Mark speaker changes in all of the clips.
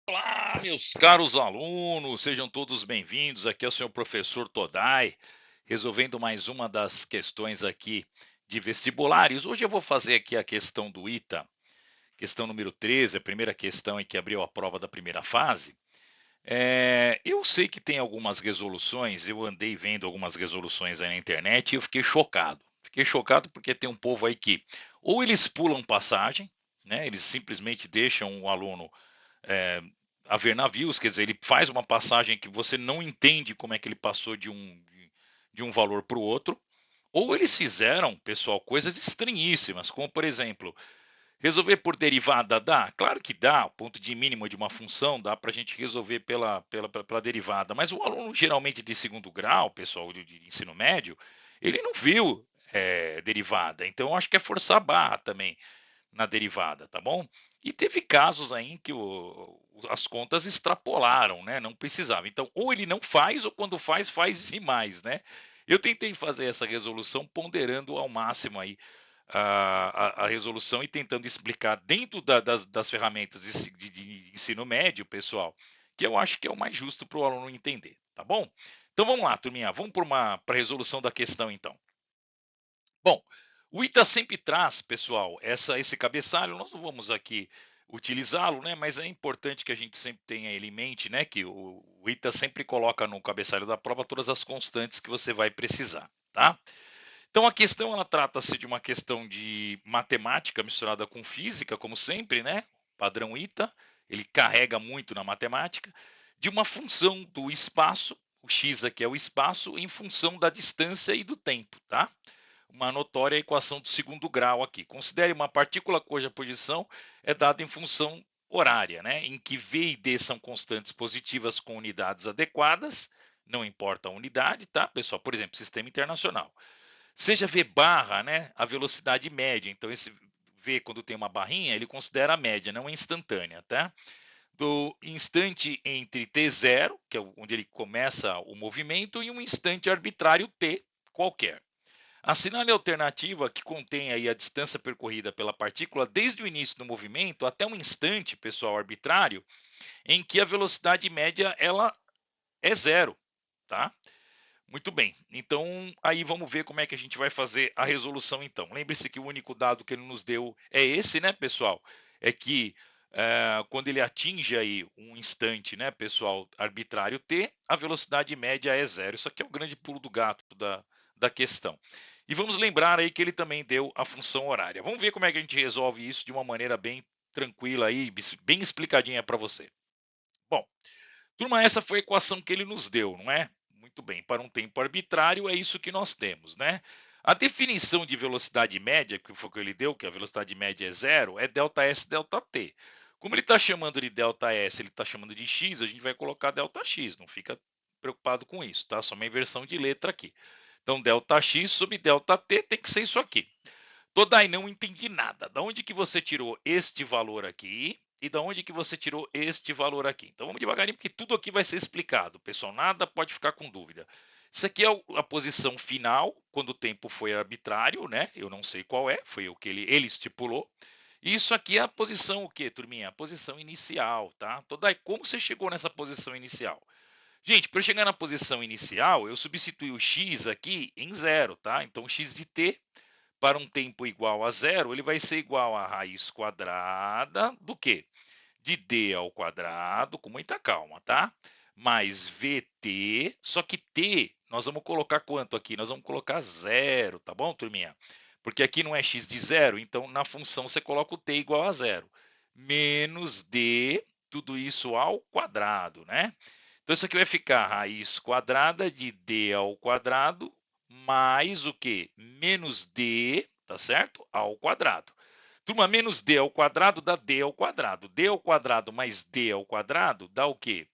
Speaker 1: Olá, meus caros alunos, sejam todos bem-vindos. Aqui é o senhor professor Todai, resolvendo mais uma das questões aqui de vestibulares. Hoje eu vou fazer aqui a questão do ITA, questão número 13, a primeira questão em que abriu a prova da primeira fase. Eu sei que tem algumas resoluções, eu andei vendo algumas resoluções aí na internet e eu fiquei chocado. Fiquei chocado porque tem um povo aí que ou eles pulam passagem, né? Eles simplesmente deixam o aluno é, a ver navios, quer dizer, ele faz uma passagem que você não entende como é que ele passou de um valor para o outro, ou eles fizeram, pessoal, coisas estranhíssimas, como por exemplo, resolver por derivada dá? Claro que dá, o ponto de mínimo de uma função dá para a gente resolver pela derivada, mas o aluno geralmente de segundo grau, pessoal de ensino médio, ele não viu derivada, então eu acho que é forçar a barra também na derivada, tá bom? E teve casos aí em que as contas extrapolaram, né? Não precisava. Então, ou ele não faz, ou quando faz, faz demais, né? Eu tentei fazer essa resolução ponderando ao máximo aí a resolução e tentando explicar dentro das ferramentas de ensino médio, pessoal, que eu acho que é o mais justo para o aluno entender, tá bom? Então vamos lá, turminha, vamos para a resolução da questão então. Bom, o ITA sempre traz, pessoal, esse cabeçalho. Nós não vamos aqui utilizá-lo, né? Mas é importante que a gente sempre tenha ele em mente, né? Que o ITA sempre coloca no cabeçalho da prova todas as constantes que você vai precisar, tá? Então a questão ela trata-se de uma questão de matemática misturada com física, como sempre, né? Padrão ITA, ele carrega muito na matemática, de uma função do espaço, o x aqui é o espaço, em função da distância e do tempo, tá? Uma notória equação de segundo grau aqui. Considere uma partícula cuja posição é dada em função horária, né? Em que V e D são constantes positivas com unidades adequadas, não importa a unidade, tá, pessoal? Por exemplo, sistema internacional. Seja V barra, né, a velocidade média. Então, esse V, quando tem uma barrinha, ele considera a média, não a instantânea, tá? Do instante entre T0, que é onde ele começa o movimento, e um instante arbitrário T qualquer. Assinale a alternativa que contém aí a distância percorrida pela partícula desde o início do movimento até um instante, pessoal, arbitrário, em que a velocidade média ela é zero, tá? Muito bem. Então, aí vamos ver como é que a gente vai fazer a resolução então. Lembre-se que o único dado que ele nos deu é esse, né, pessoal? É que quando ele atinge aí um instante, né, pessoal, arbitrário t, a velocidade média é zero. Isso aqui é o grande pulo do gato da questão. E vamos lembrar aí que ele também deu a função horária. Vamos ver como é que a gente resolve isso de uma maneira bem tranquila aí, bem explicadinha para você. Bom, turma, essa foi a equação que ele nos deu, não é? Muito bem, para um tempo arbitrário é isso que nós temos, né? A definição de velocidade média, que foi o que ele deu, que a velocidade média é zero, é ΔS ΔT. Como ele está chamando de ΔS, ele está chamando de x, a gente vai colocar ΔX, não fica preocupado com isso, tá? Só uma inversão de letra aqui. Então, ΔX sobre ΔT tem que ser isso aqui. Todai, não entendi nada. Da onde que você tirou este valor aqui e da onde que você tirou este valor aqui? Então vamos devagarinho, porque tudo aqui vai ser explicado. Pessoal, nada pode ficar com dúvida. Isso aqui é a posição final, quando o tempo foi arbitrário, né? Eu não sei qual é, foi o que ele estipulou. E isso aqui é a posição, o que, turminha? A posição inicial, tá? Todai, como você chegou nessa posição inicial? Gente, para eu chegar na posição inicial, eu substituí o x aqui em zero, tá? Então, x de t para um tempo igual a zero, ele vai ser igual a raiz quadrada do quê? De d ao quadrado, com muita calma, tá? Mais vt, só que t, nós vamos colocar quanto aqui? Nós vamos colocar zero, tá bom, turminha? Porque aqui não é x de zero, então na função você coloca o t igual a zero. Menos d, tudo isso ao quadrado, né? Então isso aqui vai ficar raiz quadrada de d ao quadrado mais o que? Menos d, tá certo? Ao quadrado. Turma, menos d ao quadrado dá d ao quadrado. D ao quadrado mais d ao quadrado dá o quê?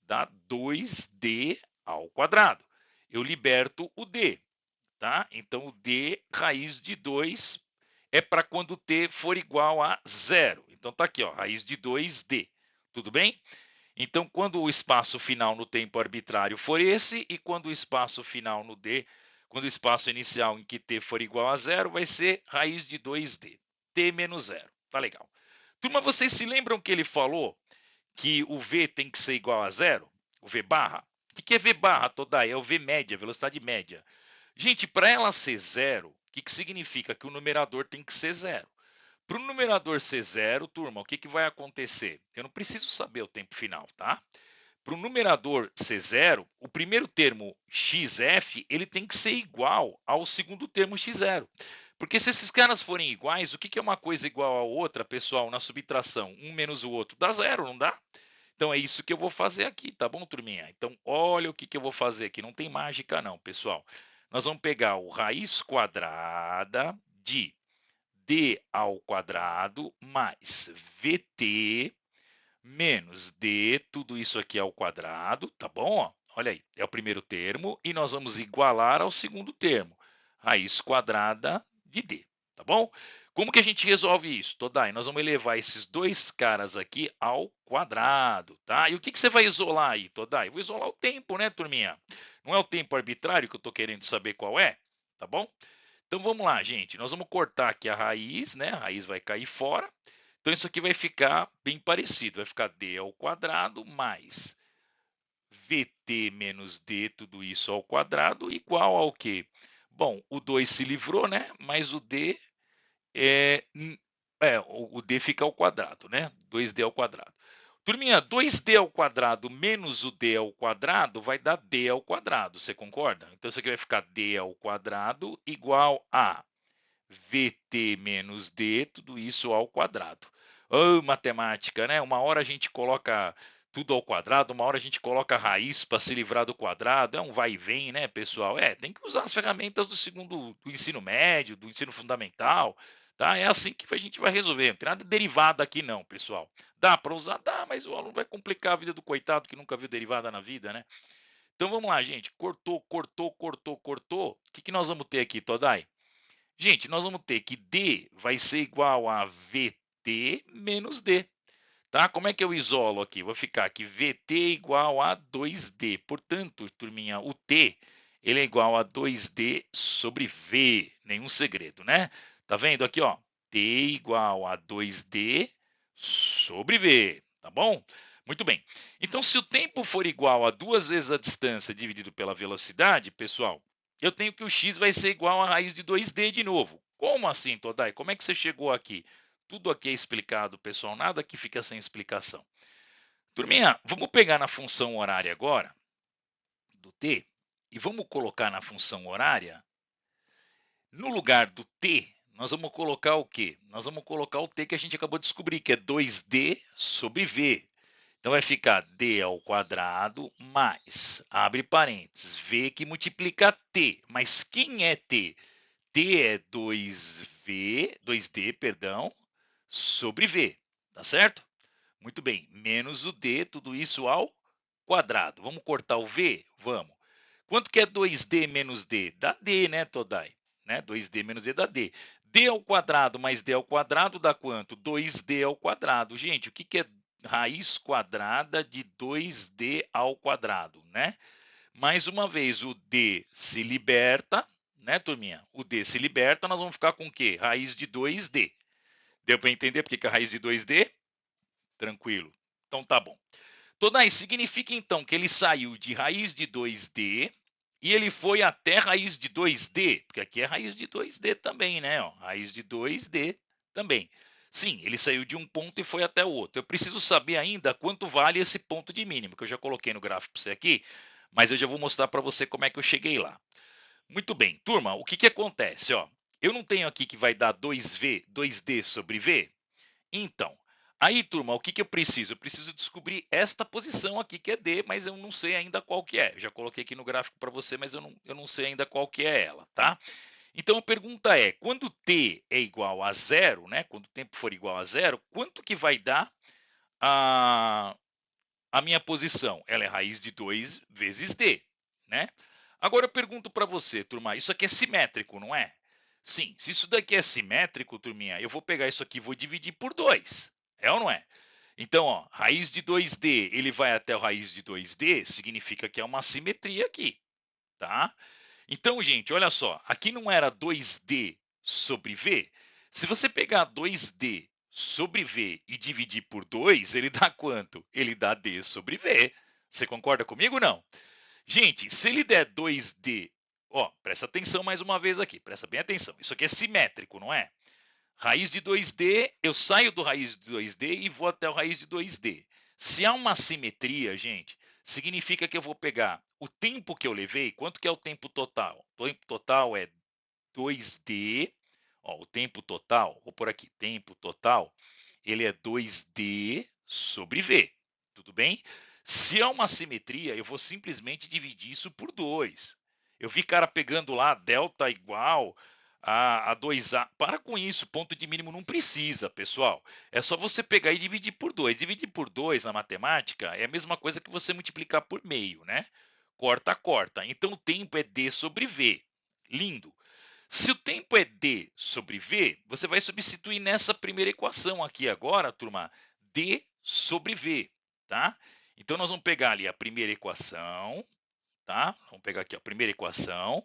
Speaker 1: Dá 2d ao quadrado. Eu liberto o d, tá? Então, o d raiz de 2 é para quando t for igual a zero. Então, tá aqui, ó, raiz de 2d. Tudo bem? Então, quando o espaço final no tempo arbitrário for esse, e quando o espaço final no d, quando o espaço inicial em que t for igual a zero, vai ser raiz de 2d, t menos zero. Tá legal. Turma, vocês se lembram que ele falou que o V tem que ser igual a zero? O V barra? O que é V barra, Todai? É o V média, velocidade média. Gente, para ela ser zero, o que significa? Que o numerador tem que ser zero. Para o numerador ser zero, turma, o que vai acontecer? Eu não preciso saber o tempo final, tá? Para o numerador ser zero, o primeiro termo xf ele tem que ser igual ao segundo termo x0. Porque se esses caras forem iguais, o que é uma coisa igual a outra, pessoal, na subtração? Um menos o outro dá zero, não dá? Então é isso que eu vou fazer aqui, tá bom, turminha? Então olha o que eu vou fazer aqui. Não tem mágica não, pessoal. Nós vamos pegar o raiz quadrada de d ao quadrado mais vt menos d, tudo isso aqui ao quadrado, tá bom? Olha aí, é o primeiro termo e nós vamos igualar ao segundo termo, raiz quadrada de d, tá bom? Como que a gente resolve isso, Todai? Nós vamos elevar esses dois caras aqui ao quadrado, tá? E o que você vai isolar aí, Todai? Eu vou isolar o tempo, né, turminha? Não é o tempo arbitrário que eu estou querendo saber qual é, tá bom? Então vamos lá, gente. Nós vamos cortar aqui a raiz, né? A raiz vai cair fora. Então isso aqui vai ficar bem parecido. Vai ficar d ao quadrado mais vt menos d, tudo isso ao quadrado, igual ao quê? Bom, o 2 se livrou, né? Mas o d o d fica ao quadrado, né? 2d ao quadrado. Turminha, 2d ao quadrado menos o d ao quadrado vai dar d ao quadrado, você concorda? Então isso aqui vai ficar d ao quadrado igual a vt menos d, tudo isso ao quadrado. Oh, matemática, né? Uma hora a gente coloca tudo ao quadrado, uma hora a gente coloca a raiz para se livrar do quadrado, é um vai e vem, né, pessoal? Tem que usar as ferramentas do ensino médio, do ensino fundamental, tá? É assim que a gente vai resolver, não tem nada de derivada aqui não, pessoal. Dá para usar? Dá, mas o aluno vai complicar a vida do coitado que nunca viu derivada na vida, né? Então vamos lá, gente. Cortou, cortou, cortou, cortou. O que nós vamos ter aqui, Todai? Gente, nós vamos ter que D vai ser igual a VT menos D. Tá? Como é que eu isolo aqui? Vou ficar aqui VT igual a 2D. Portanto, turminha, o T ele é igual a 2D sobre V. Nenhum segredo, né? Tá vendo aqui, ó? T igual a 2D sobre V. Tá bom? Muito bem. Então, se o tempo for igual a 2 vezes a distância dividido pela velocidade, pessoal, eu tenho que o x vai ser igual a raiz de 2d de novo. Como assim, Todai? Como é que você chegou aqui? Tudo aqui é explicado, pessoal, nada aqui fica sem explicação. Turminha, vamos pegar na função horária agora, do t, e vamos colocar na função horária, no lugar do t, nós vamos colocar o quê? Nós vamos colocar o t que a gente acabou de descobrir, que é 2d sobre v. Então vai ficar d ao quadrado mais, abre parênteses, v que multiplica t. Mas quem é t? T é 2d, perdão, sobre v, tá certo? Muito bem, menos o d, tudo isso ao quadrado. Vamos cortar o v? Vamos. Quanto que é 2d menos d? Dá d, né, Todai? Né? 2d menos d dá d. D ao quadrado mais d ao quadrado dá quanto? 2d ao quadrado. Gente, o que é raiz quadrada de 2d ao quadrado, né? Mais uma vez, o d se liberta, né, turminha? O d se liberta, nós vamos ficar com o quê? Raiz de 2d. Deu para entender porque que a raiz de 2d? Tranquilo. Então tá bom. Todai, significa então que ele saiu de raiz de 2d e ele foi até raiz de 2d, porque aqui é raiz de 2d também, né? Ó, raiz de 2d também. Sim, ele saiu de um ponto e foi até o outro. Eu preciso saber ainda quanto vale esse ponto de mínimo, que eu já coloquei no gráfico para você aqui, mas eu já vou mostrar para você como é que eu cheguei lá. Muito bem, turma, o que acontece? Ó, eu não tenho aqui que vai dar 2v, 2d sobre v? Então, aí, turma, o que eu preciso? Eu preciso descobrir esta posição aqui, que é D, mas eu não sei ainda qual que é. Eu já coloquei aqui no gráfico para você, mas eu não sei ainda qual que é ela, tá? Então, a pergunta é, quando T é igual a zero, né? Quando o tempo for igual a zero, quanto que vai dar a minha posição? Ela é raiz de 2 vezes D, né? Agora eu pergunto para você, turma, isso aqui é simétrico, não é? Sim, se isso daqui é simétrico, turminha, eu vou pegar isso aqui e vou dividir por 2. É ou não é? Então, ó, raiz de 2D, ele vai até a raiz de 2D, significa que é uma simetria aqui, tá? Então, gente, olha só, aqui não era 2D sobre V? Se você pegar 2D sobre V e dividir por 2, ele dá quanto? Ele dá D sobre V. Você concorda comigo ou não? Gente, se ele der 2D, ó, presta atenção mais uma vez aqui, presta bem atenção. Isso aqui é simétrico, não é? Raiz de 2D, eu saio do raiz de 2D e vou até o raiz de 2D. Se há uma simetria, gente, significa que eu vou pegar o tempo que eu levei, quanto que é o tempo total? O tempo total é 2D, ó, o tempo total, vou por aqui, tempo total, ele é 2D sobre V, tudo bem? Se é uma simetria, eu vou simplesmente dividir isso por 2. Eu vi cara pegando lá delta igual a 2A. Para com isso, ponto de mínimo não precisa, pessoal. É só você pegar e dividir por 2. Dividir por 2 na matemática é a mesma coisa que você multiplicar por meio, né? Corta, corta. Então o tempo é D sobre V. Lindo. Se o tempo é D sobre V, você vai substituir nessa primeira equação aqui agora, turma, D sobre V, tá? Então nós vamos pegar ali a primeira equação, tá? Vamos pegar aqui a primeira equação,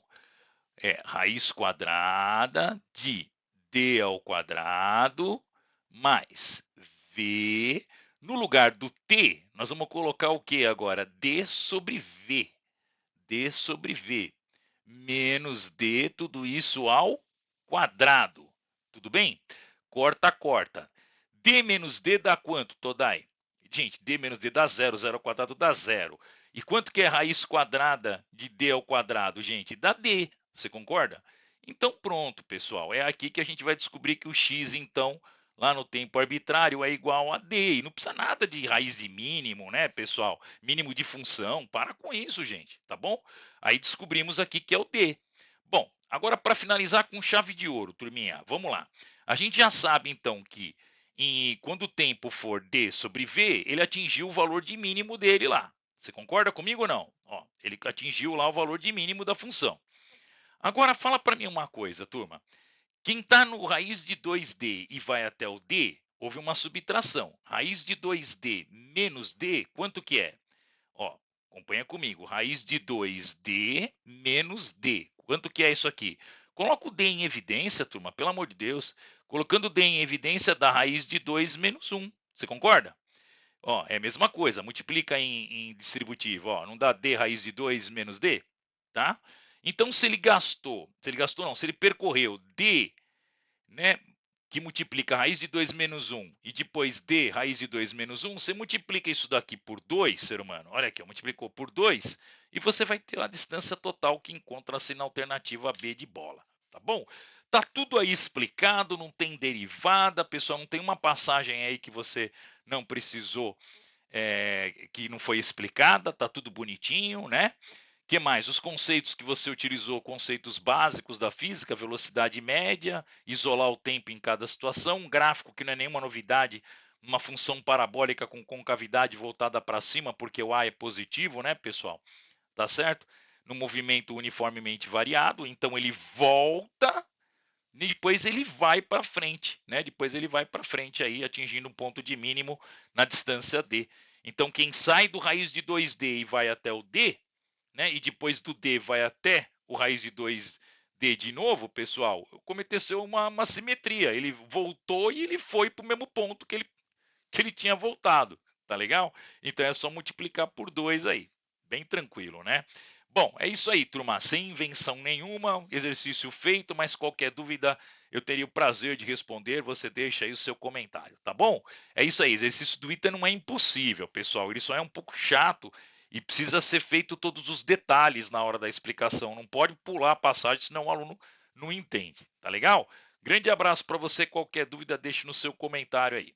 Speaker 1: é raiz quadrada de D ao quadrado mais V. No lugar do T, nós vamos colocar o que agora? D sobre V. D sobre V menos D, tudo isso ao quadrado. Tudo bem? Corta, corta. D menos D dá quanto, Todai? Gente, D menos D dá zero, zero ao quadrado dá zero. E quanto que é raiz quadrada de D ao quadrado, gente? Dá D, você concorda? Então pronto, pessoal, é aqui que a gente vai descobrir que o x, então, lá no tempo arbitrário é igual a D. E não precisa nada de raiz de mínimo, né, pessoal? Mínimo de função, para com isso, gente, tá bom? Aí descobrimos aqui que é o D. Bom, agora para finalizar com chave de ouro, turminha, vamos lá. A gente já sabe então que quando o tempo for D sobre V, ele atingiu o valor de mínimo dele lá. Você concorda comigo ou não? Ó, ele atingiu lá o valor de mínimo da função. Agora fala para mim uma coisa, turma. Quem está no raiz de 2D e vai até o D, houve uma subtração. Raiz de 2D menos D, quanto que é? Ó, acompanha comigo. Raiz de 2D menos D. Quanto que é isso aqui? Coloca o D em evidência, turma, pelo amor de Deus. Colocando D em evidência dá raiz de 2 menos 1. Você concorda? Ó, é a mesma coisa. Multiplica em distributivo. Ó, não dá D raiz de 2 menos D? Tá? Então, se ele gastou não, se ele percorreu D, né, que multiplica a raiz de 2 menos 1 e depois D, raiz de 2 menos 1, você multiplica isso daqui por 2, ser humano. Olha aqui, multiplicou por 2 e você vai ter a distância total que encontra-se na alternativa B de bola, tá bom? Tá tudo aí explicado, não tem derivada, pessoal, não tem uma passagem aí que você não precisou, que não foi explicada, tá tudo bonitinho, né? Que mais? Os conceitos que você utilizou, conceitos básicos da física, velocidade média, isolar o tempo em cada situação, um gráfico que não é nenhuma novidade, uma função parabólica com concavidade voltada para cima, porque o A é positivo, né, pessoal? Tá certo? No movimento uniformemente variado, então ele volta e depois ele vai para frente, né? Depois ele vai para frente aí, atingindo um ponto de mínimo na distância D. Então, quem sai do raiz de 2D e vai até o D, né, e depois do D vai até o raiz de 2D de novo, pessoal, cometeu uma simetria. Ele voltou e ele foi para o mesmo ponto que ele tinha voltado. Tá legal? Então é só multiplicar por 2 aí. Bem tranquilo, né? Bom, é isso aí, turma. Sem invenção nenhuma, exercício feito, mas qualquer dúvida eu teria o prazer de responder. Você deixa aí o seu comentário, tá bom? É isso aí, exercício do ITA não é impossível, pessoal. Ele só é um pouco chato e precisa ser feito todos os detalhes na hora da explicação. Não pode pular a passagem, senão o aluno não entende, tá legal? Grande abraço para você. Qualquer dúvida, deixe no seu comentário aí.